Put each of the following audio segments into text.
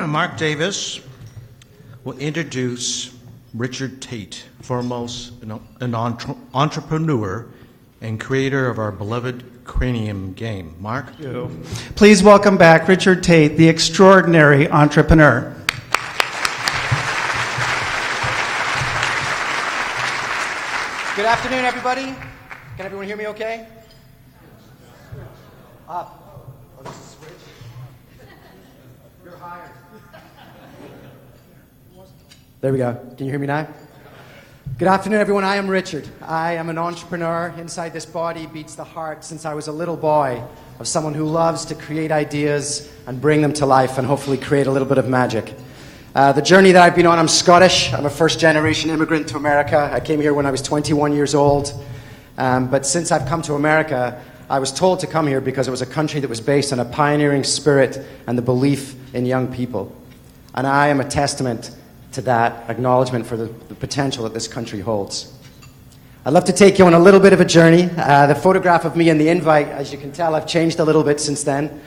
and Mark Davis will introduce Richard Tait, foremost an entrepreneur and creator of our beloved Cranium game. Mark? Please welcome back Richard Tait, the extraordinary entrepreneur. Good afternoon, everybody. Can everyone hear me okay? Up. Oh, this is switch. You're hired. There we go. Can you hear me now? Good afternoon, everyone. I am Richard. I am an entrepreneur. Inside this body beats the heart since I was a little boy of someone who loves to create ideas and bring them to life and hopefully create a little bit of magic. The journey that I've been on, I'm Scottish. I'm a first-generation immigrant to America. I came here when I was 21 years old. But since I've come to America, I was told to come here because it was a country that was based on a pioneering spirit and the belief in young people. And I am a testament to that acknowledgement for the potential that this country holds. I'd love to take you on a little bit of a journey. The photograph of me in the invite, as you can tell, I've changed a little bit since then.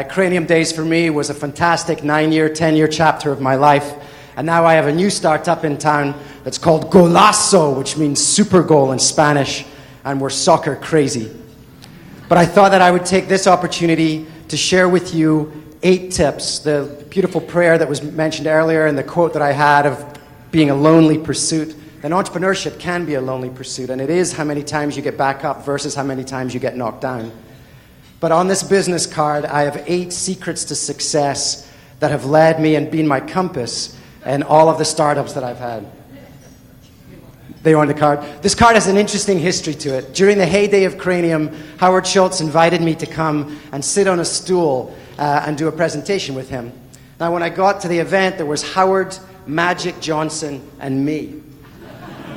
Cranium Days for me was a fantastic 9-year, 10-year chapter of my life. And now I have a new startup in town that's called Golazo, which means super goal in Spanish, and we're soccer crazy. But I thought that I would take this opportunity to share with you 8 tips, the beautiful prayer that was mentioned earlier and the quote that I had of being a lonely pursuit. And entrepreneurship can be a lonely pursuit, and it is how many times you get back up versus how many times you get knocked down. But on this business card, I have 8 secrets to success that have led me and been my compass in all of the startups that I've had. They are on the card. This card has an interesting history to it. During the heyday of Cranium, Howard Schultz invited me to come and sit on a stool and do a presentation with him. Now, when I got to the event, there was Howard, Magic Johnson, and me.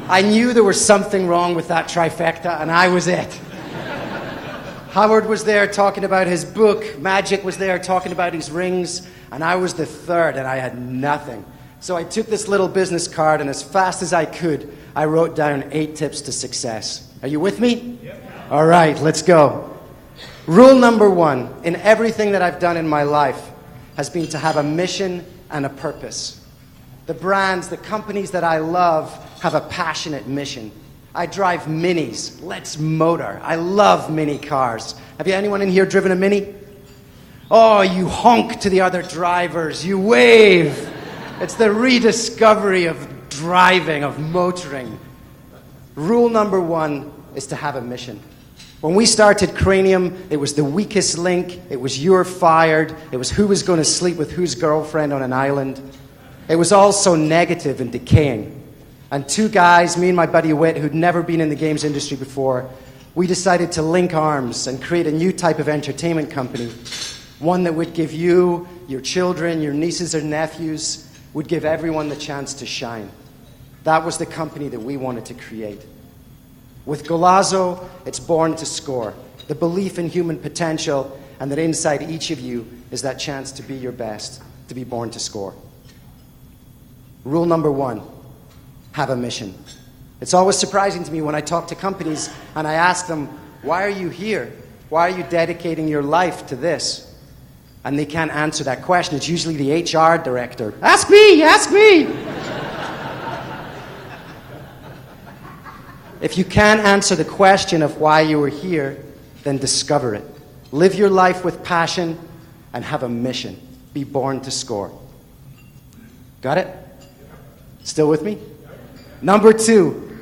I knew there was something wrong with that trifecta, and I was it. Howard was there talking about his book, Magic was there talking about his rings, and I was the third, and I had nothing. So I took this little business card, and as fast as I could, I wrote down 8 tips to success. Are you with me? Yep. All right, let's go. Rule number 1 in everything that I've done in my life has been to have a mission and a purpose. The brands, the companies that I love have a passionate mission. I drive minis. Let's motor. I love mini cars. Have you anyone in here driven a mini? Oh, you honk to the other drivers. You wave. It's the rediscovery of driving, of motoring. Rule number 1 is to have a mission. When we started Cranium, it was the weakest link. It was you're fired. It was who was going to sleep with whose girlfriend on an island. It was all so negative and decaying. And 2 guys, me and my buddy Whit, who'd never been in the games industry before, we decided to link arms and create a new type of entertainment company. One that would give you, your children, your nieces or nephews, would give everyone the chance to shine. That was the company that we wanted to create. With Golazo, it's born to score. The belief in human potential, and that inside each of you is that chance to be your best, to be born to score. Rule number 1, have a mission. It's always surprising to me when I talk to companies and I ask them, why are you here? Why are you dedicating your life to this? And they can't answer that question. It's usually the HR director. Ask me, ask me. If you can't answer the question of why you were here, then discover it. Live your life with passion and have a mission. Be born to score. Got it? Still with me? Number 2,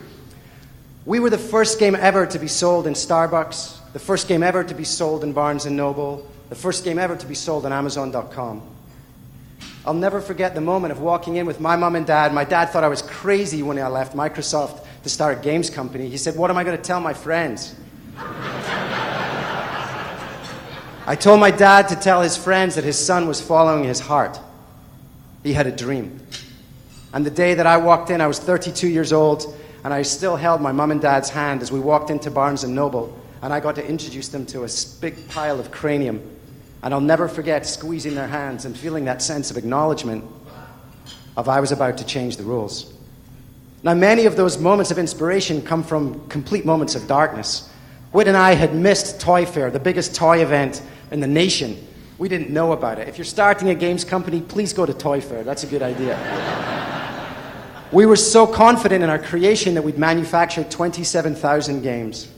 we were the first game ever to be sold in Starbucks, the first game ever to be sold in Barnes & Noble, the first game ever to be sold on Amazon.com. I'll never forget the moment of walking in with my mom and dad. My dad thought I was crazy when I left Microsoft to start a games company. He said, what am I going to tell my friends? I told my dad to tell his friends that his son was following his heart. He had a dream. And the day that I walked in, I was 32 years old, and I still held my mom and dad's hand as we walked into Barnes & Noble, and I got to introduce them to a big pile of Cranium. And I'll never forget squeezing their hands and feeling that sense of acknowledgement of I was about to change the rules. Now, many of those moments of inspiration come from complete moments of darkness. Whit and I had missed Toy Fair, the biggest toy event in the nation, We didn't know about it. If you're starting a games company, please go to Toy Fair. That's a good idea. We were so confident in our creation that we'd manufactured 27,000 games.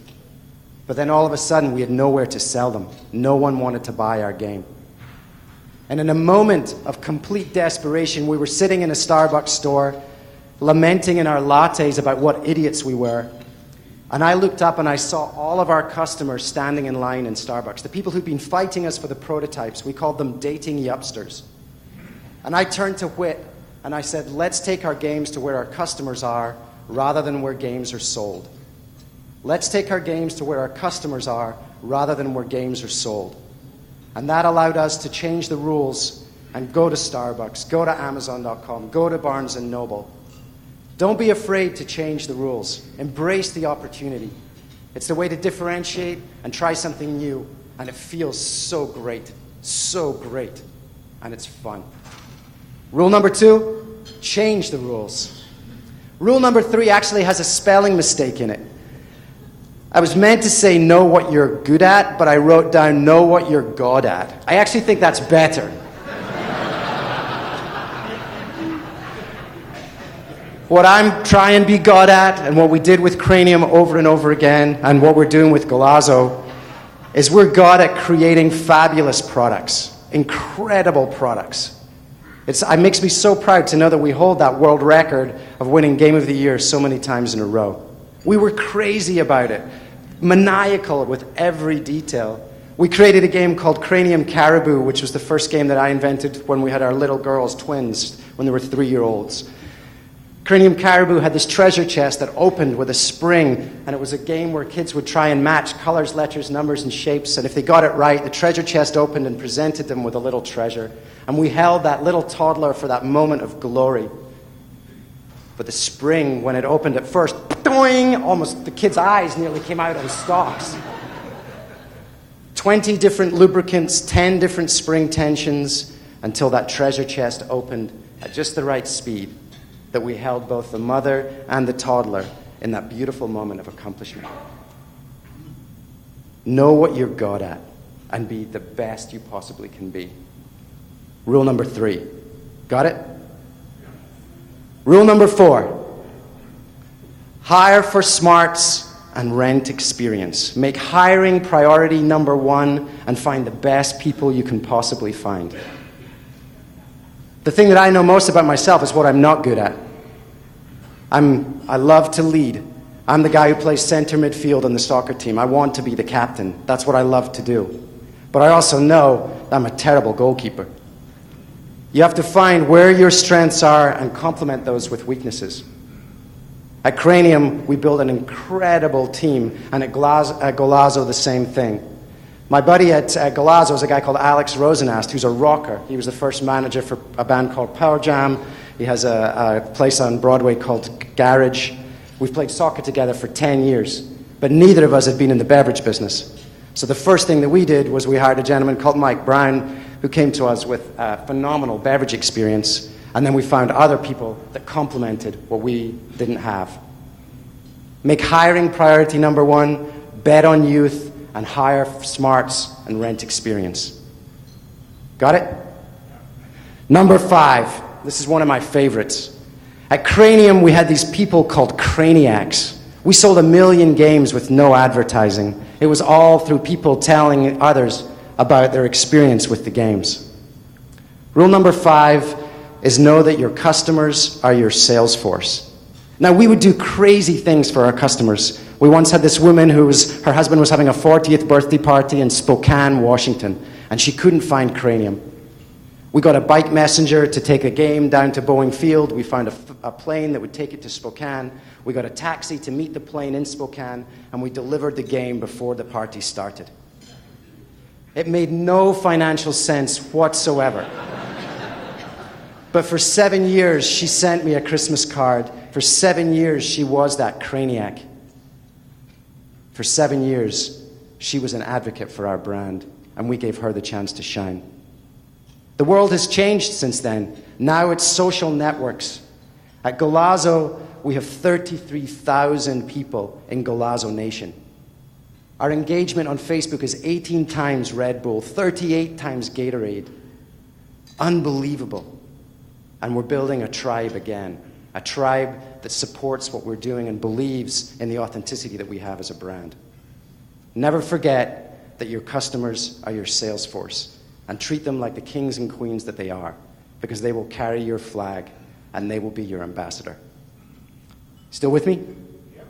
But then all of a sudden, we had nowhere to sell them. No one wanted to buy our game. And in a moment of complete desperation, we were sitting in a Starbucks store, lamenting in our lattes about what idiots we were. And I looked up and I saw all of our customers standing in line in Starbucks. The people who'd been fighting us for the prototypes. We called them dating yupsters. And I turned to Whit and I said, let's take our games to where our customers are rather than where games are sold. Let's take our games to where our customers are rather than where games are sold. And that allowed us to change the rules and go to Starbucks, go to Amazon.com, go to Barnes & Noble. Don't be afraid to change the rules. Embrace the opportunity. It's the way to differentiate and try something new, and it feels so great, and it's fun. Rule number 2, change the rules. Rule number 3 actually has a spelling mistake in it. I was meant to say know what you're good at, but I wrote down know what you're God at. I actually think that's better. What I'm trying to be God at, and what we did with Cranium over and over again, and what we're doing with Golazzo, is we're God at creating fabulous products, incredible products. It makes me so proud to know that we hold that world record of winning Game of the Year so many times in a row. We were crazy about it, maniacal with every detail. We created a game called Cranium Caribou, which was the first game that I invented when we had our little girls, twins, when they were 3-year-olds. Cranium Caribou had this treasure chest that opened with a spring, and it was a game where kids would try and match colors, letters, numbers, and shapes, and if they got it right, the treasure chest opened and presented them with a little treasure. And we held that little toddler for that moment of glory. But the spring, when it opened at first, doing, almost the kid's eyes nearly came out on stalks. 20 different lubricants, 10 different spring tensions, until that treasure chest opened at just the right speed, that we held both the mother and the toddler in that beautiful moment of accomplishment. Know what you're God at and be the best you possibly can be. Rule number 3. Got it? Rule number 4. Hire for smarts and rent experience. Make hiring priority number 1 and find the best people you can possibly find. The thing that I know most about myself is what I'm not good at. I love to lead. I'm the guy who plays center midfield on the soccer team. I want to be the captain. That's what I love to do. But I also know that I'm a terrible goalkeeper. You have to find where your strengths are and complement those with weaknesses. At Cranium, we build an incredible team, and at Golazzo, the same thing. My buddy at Golazzo is a guy called Alex Rosenast, who's a rocker. He was the first manager for a band called Power Jam. He has a place on Broadway called Garage. We've played soccer together for 10 years, but neither of us had been in the beverage business. So the first thing that we did was we hired a gentleman called Mike Brown, who came to us with a phenomenal beverage experience, and then we found other people that complemented what we didn't have. Make hiring priority number 1, bet on youth, and hire smarts and rent experience. Got it? Number 5. This is one of my favorites. At Cranium, we had these people called Craniacs. We sold 1 million games with no advertising. It was all through people telling others about their experience with the games. Rule number 5 is know that your customers are your sales force. Now, we would do crazy things for our customers. We once had this woman her husband was having a 40th birthday party in Spokane, Washington, and she couldn't find Cranium. We got a bike messenger to take a game down to Boeing Field. We found a plane that would take it to Spokane. We got a taxi to meet the plane in Spokane, and we delivered the game before the party started. It made no financial sense whatsoever. But for 7 years, she sent me a Christmas card. For 7 years, she was that Craniac. For 7 years, she was an advocate for our brand, and we gave her the chance to shine. The world has changed since then. Now it's social networks. At Golazzo, we have 33,000 people in Golazzo Nation. Our engagement on Facebook is 18 times Red Bull, 38 times Gatorade. Unbelievable. And we're building a tribe again, a tribe that supports what we're doing and believes in the authenticity that we have as a brand. Never forget that your customers are your sales force, and treat them like the kings and queens that they are, because they will carry your flag and they will be your ambassador. Still with me? Yep.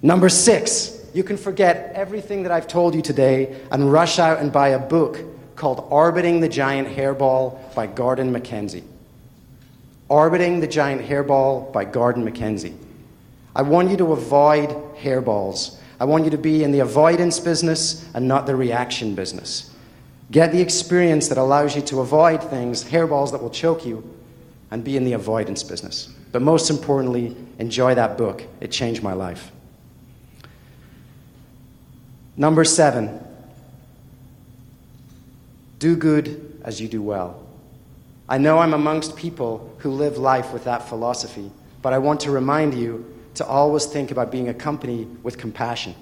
Number 6, you can forget everything that I've told you today and rush out and buy a book called Orbiting the Giant Hairball by Gordon Mackenzie. Orbiting the Giant Hairball by Gordon Mackenzie. I want you to avoid hairballs. I want you to be in the avoidance business and not the reaction business. Get the experience that allows you to avoid things, hairballs that will choke you, and be in the avoidance business. But most importantly, enjoy that book. It changed my life. Number 7, do good as you do well. I know I'm amongst people who live life with that philosophy, but I want to remind you to always think about being a company with compassion.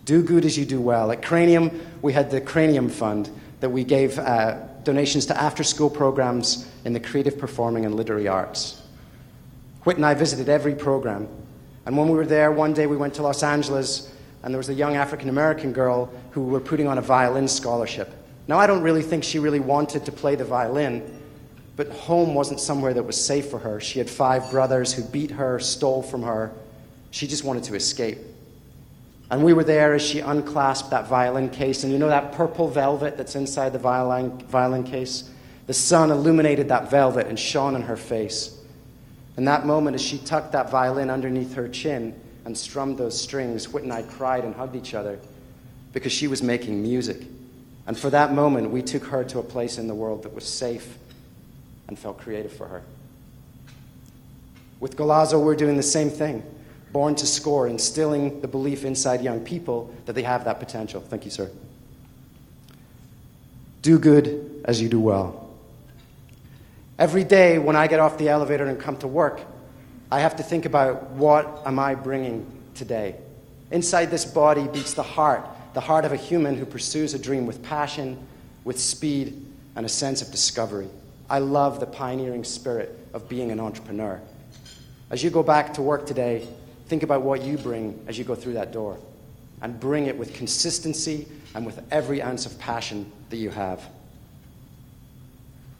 Do good as you do well. At Cranium, we had the Cranium Fund that we gave donations to after-school programs in the creative, performing, and literary arts. Whit and I visited every program, and when we were there, one day we went to Los Angeles, and there was a young African-American girl who were putting on a violin scholarship. Now, I don't really think she really wanted to play the violin, but home wasn't somewhere that was safe for her. She had 5 brothers who beat her, stole from her. She just wanted to escape. And we were there as she unclasped that violin case, and you know that purple velvet that's inside the violin case? The sun illuminated that velvet and shone on her face. In that moment, as she tucked that violin underneath her chin and strummed those strings, Whit and I cried and hugged each other because she was making music. And for that moment, we took her to a place in the world that was safe and felt creative for her. With Golazo, we're doing the same thing. Born to Score, instilling the belief inside young people that they have that potential. Thank you, sir. Do good as you do well. Every day when I get off the elevator and come to work, I have to think about what am I bringing today. Inside this body beats the heart of a human who pursues a dream with passion, with speed, and a sense of discovery. I love the pioneering spirit of being an entrepreneur. As you go back to work today, think about what you bring as you go through that door, and bring it with consistency and with every ounce of passion that you have.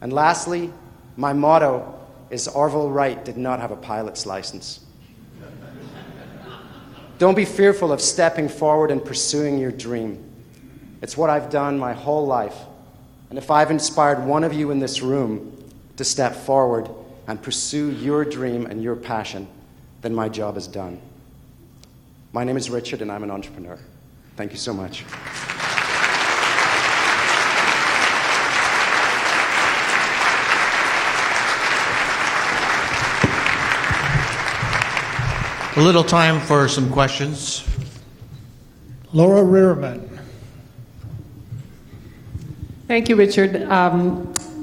And lastly, my motto is Orville Wright did not have a pilot's license. Don't be fearful of stepping forward and pursuing your dream. It's what I've done my whole life. And if I've inspired one of you in this room to step forward and pursue your dream and your passion, then my job is done. My name is Richard, and I'm an entrepreneur. Thank you so much. A little time for some questions. Laura Rearman. Thank you, Richard.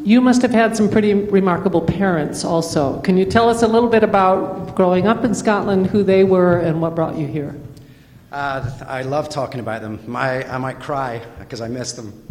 You must have had some pretty remarkable parents also. Can you tell us a little bit about growing up in Scotland, who they were, and what brought you here? I love talking about them. I might cry because I miss them.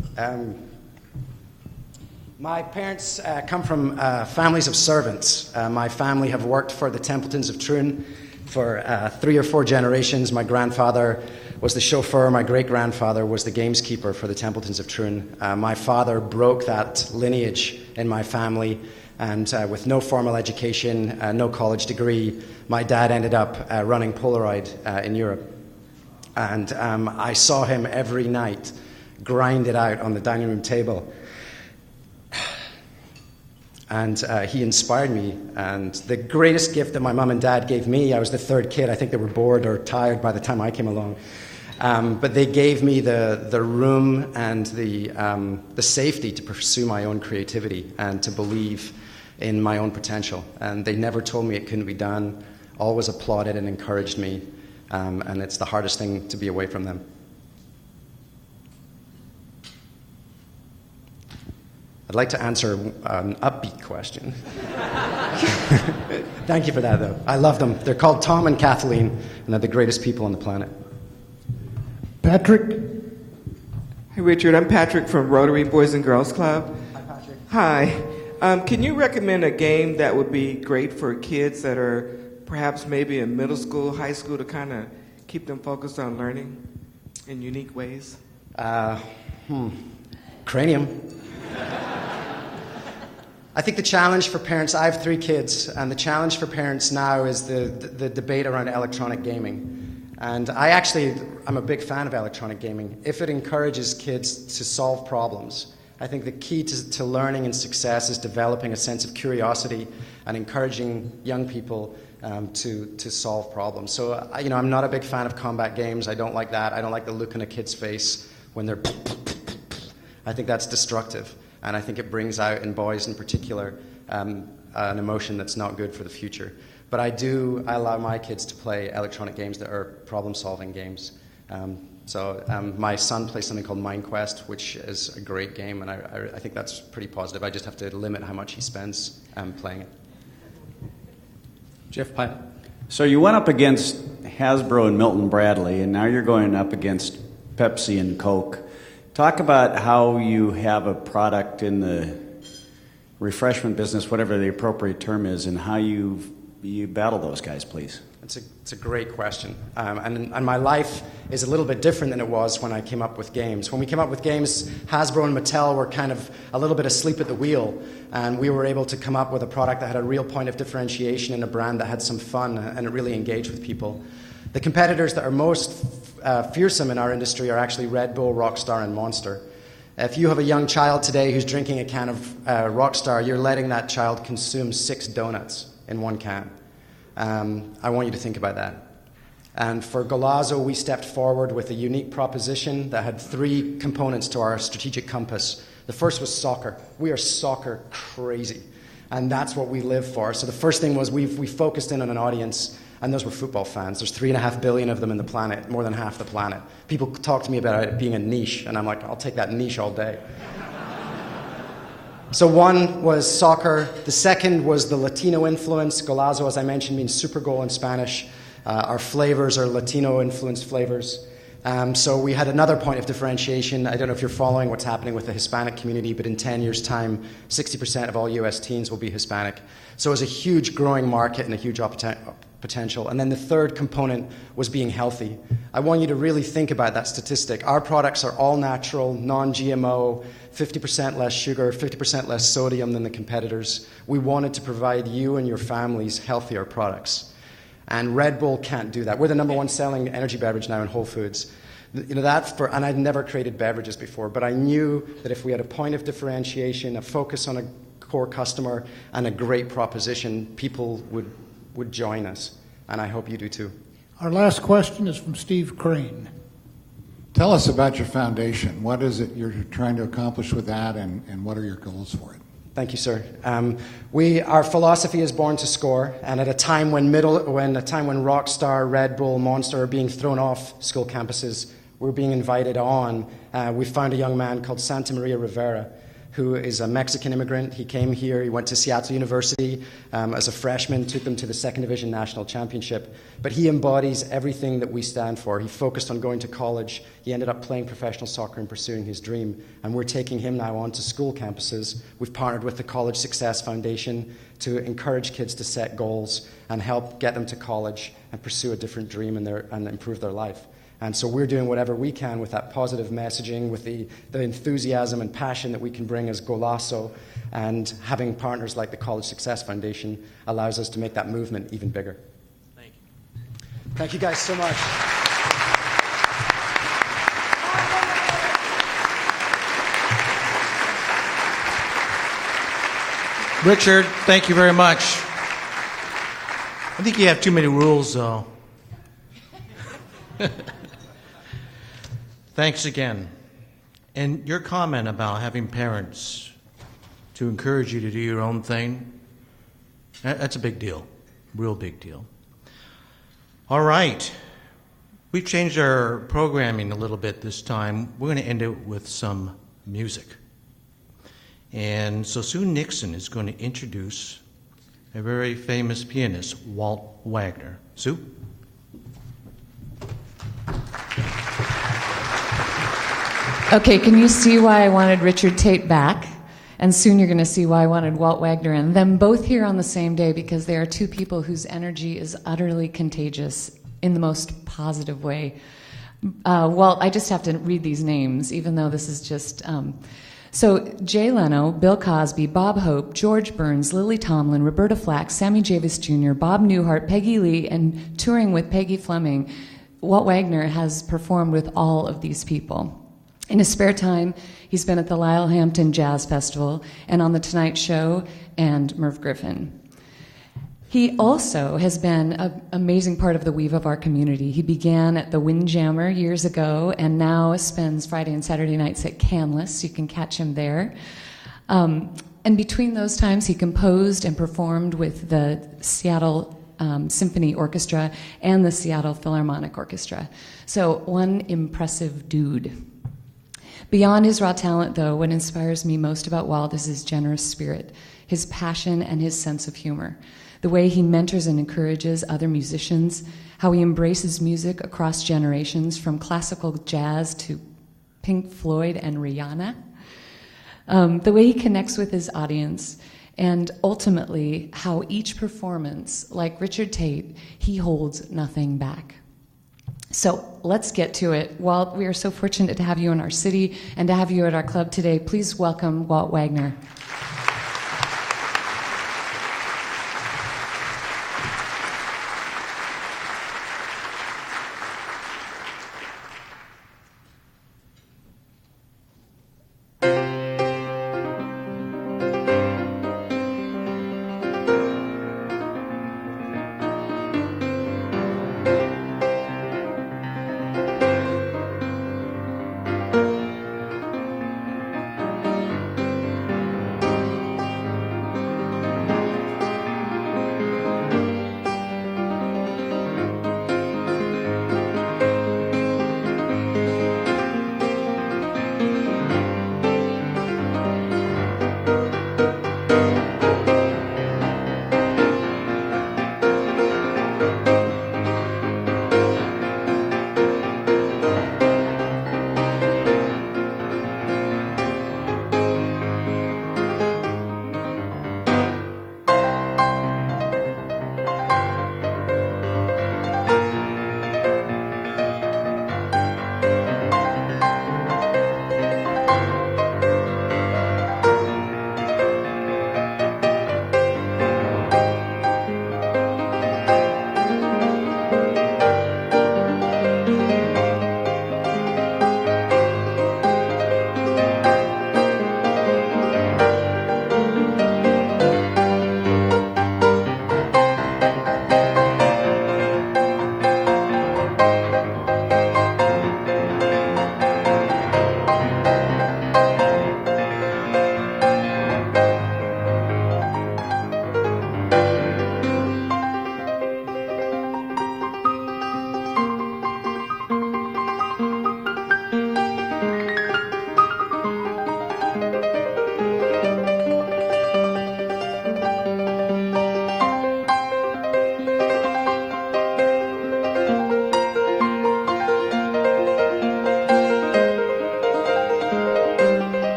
My parents come from families of servants. My family have worked for the Templetons of Troon for 3 or 4 generations. My grandfather was the chauffeur. My great-grandfather was the gameskeeper for the Templetons of Troon. My father broke that lineage in my family, and with no formal education, no college degree, my dad ended up running Polaroid in Europe. And I saw him every night grind it out on the dining room table. And he inspired me. And the greatest gift that my mom and dad gave me, I was the 3rd kid. I think they were bored or tired by the time I came along. But they gave me the room and the safety to pursue my own creativity and to believe in my own potential. And they never told me it couldn't be done, always applauded and encouraged me. And it's the hardest thing to be away from them. I'd like to answer an upbeat question. Thank you for that, though. I love them. They're called Tom and Kathleen, and they're the greatest people on the planet. Patrick. Hey, Richard. I'm Patrick from Rotary Boys and Girls Club. Hi, Patrick. Hi. Can you recommend a game that would be great for kids that are perhaps maybe in middle school, high school, to kind of keep them focused on learning in unique ways? Cranium. I think the challenge for parents, I have 3 kids, and the challenge for parents now is the debate around electronic gaming. And I'm a big fan of electronic gaming. If it encourages kids to solve problems, I think the key to learning and success is developing a sense of curiosity and encouraging young people to solve problems. So, I'm not a big fan of combat games. I don't like that. I don't like the look on a kid's face when they're I think that's destructive. And I think it brings out, in boys in particular, an emotion that's not good for the future. But I allow my kids to play electronic games that are problem-solving games. My son plays something called Mind Quest, which is a great game, and I think that's pretty positive. I just have to limit how much he spends playing it. Jeff Pilot. So you went up against Hasbro and Milton Bradley, and now you're going up against Pepsi and Coke. Talk about how you have a product in the refreshment business, whatever the appropriate term is, and how you battle those guys, please. It's a great question. And my life is a little bit different than it was when I came up with games. When we came up with games, Hasbro and Mattel were kind of a little bit asleep at the wheel, and we were able to come up with a product that had a real point of differentiation and a brand that had some fun, and it really engaged with people. The competitors that are most fearsome in our industry are actually Red Bull, Rockstar, and Monster. If you have a young child today who's drinking a can of Rockstar, you're letting that child consume 6 donuts in one can. I want you to think about that. And for Golazo, we stepped forward with a unique proposition that had 3 components to our strategic compass. The first was soccer. We are soccer crazy, and that's what we live for. So the first thing was we focused in on an audience, and those were football fans. There's 3.5 billion of them in the planet, more than half the planet. People talk to me about it being a niche, and I'm like, I'll take that niche all day. So one was soccer. The second was the Latino influence. Golazo, as I mentioned, means super goal in Spanish. Our flavors are Latino-influenced flavors. So we had another point of differentiation. I don't know if you're following what's happening with the Hispanic community, but in 10 years' time, 60% of all U.S. teens will be Hispanic. So it's a huge growing market and a huge potential. And then the third component was being healthy. I want you to really think about that statistic. Our products are all natural, non-GMO, 50% less sugar, 50% less sodium than the competitors. We wanted to provide you and your families healthier products. And Red Bull can't do that. We're the number 1 selling energy beverage now in Whole Foods. And I'd never created beverages before, but I knew that if we had a point of differentiation, a focus on a core customer, and a great proposition, people would join us. And I hope you do too. Our last question is from Steve Crane. Tell us about your foundation. What is it you're trying to accomplish with that, and what are your goals for it? Thank you, sir. Our philosophy is born to score, and at a time when Rockstar, Red Bull, Monster are being thrown off school campuses, we're being invited on. We found a young man called Santa Maria Rivera, who is a Mexican immigrant. He came here, he went to Seattle University as a freshman, took them to the 2nd Division National Championship. But he embodies everything that we stand for. He focused on going to college. He ended up playing professional soccer and pursuing his dream. And we're taking him now onto school campuses. We've partnered with the College Success Foundation to encourage kids to set goals and help get them to college and pursue a different dream and improve their life. And so we're doing whatever we can with that positive messaging, with the enthusiasm and passion that we can bring as Golazo, and having partners like the College Success Foundation allows us to make that movement even bigger. Thank you. Thank you guys so much. Richard, thank you very much. I think you have too many rules, though. Thanks again. And your comment about having parents to encourage you to do your own thing, that's a big deal, real big deal. All right. We've changed our programming a little bit this time. We're going to end it with some music. And so Sue Nixon is going to introduce a very famous pianist, Walt Wagner. Sue? Okay, can you see why I wanted Richard Tait back? And soon you're going to see why I wanted Walt Wagner and them both here on the same day, because they are two people whose energy is utterly contagious in the most positive way. Walt, I just have to read these names, even though this is just... So Jay Leno, Bill Cosby, Bob Hope, George Burns, Lily Tomlin, Roberta Flack, Sammy Davis Jr., Bob Newhart, Peggy Lee, and touring with Peggy Fleming, Walt Wagner has performed with all of these people. In his spare time, he's been at the Lyle Hampton Jazz Festival and on The Tonight Show and Merv Griffin. He also has been an amazing part of the weave of our community. He began at the Windjammer years ago and now spends Friday and Saturday nights at Canlis. You can catch him there. And between those times, he composed and performed with the Seattle Symphony Orchestra and the Seattle Philharmonic Orchestra. So one impressive dude. Beyond his raw talent, though, what inspires me most about Walt is his generous spirit, his passion, and his sense of humor. The way he mentors and encourages other musicians, how he embraces music across generations, from classical jazz to Pink Floyd and Rihanna. The way he connects with his audience, and ultimately how each performance, like Richard Tait, he holds nothing back. So let's get to it. Walt, we are so fortunate to have you in our city and to have you at our club today. Please welcome Walt Wagner.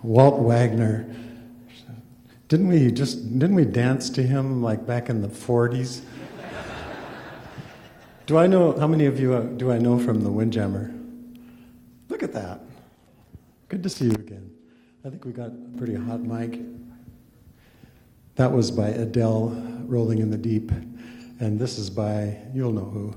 Walt Wagner. Didn't we dance to him like back in the 40s? How many of you do I know from the Windjammer? Look Look at that. Good to see you again. I think we got a pretty hot mic. That was by Adele, Rolling in the Deep. And this is by, you'll know who.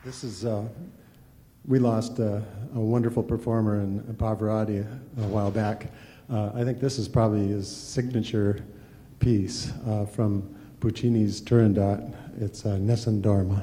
This is, we lost a wonderful performer in Pavarotti a while back. I think this is probably his signature piece from Puccini's Turandot. It's Nessun Dorma.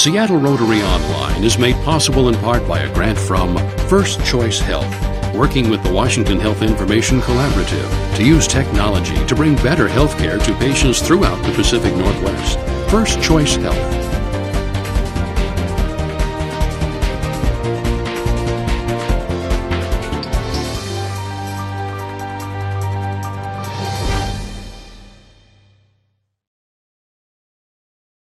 Seattle Rotary Online is made possible in part by a grant from First Choice Health, working with the Washington Health Information Collaborative to use technology to bring better health care to patients throughout the Pacific Northwest. First Choice Health.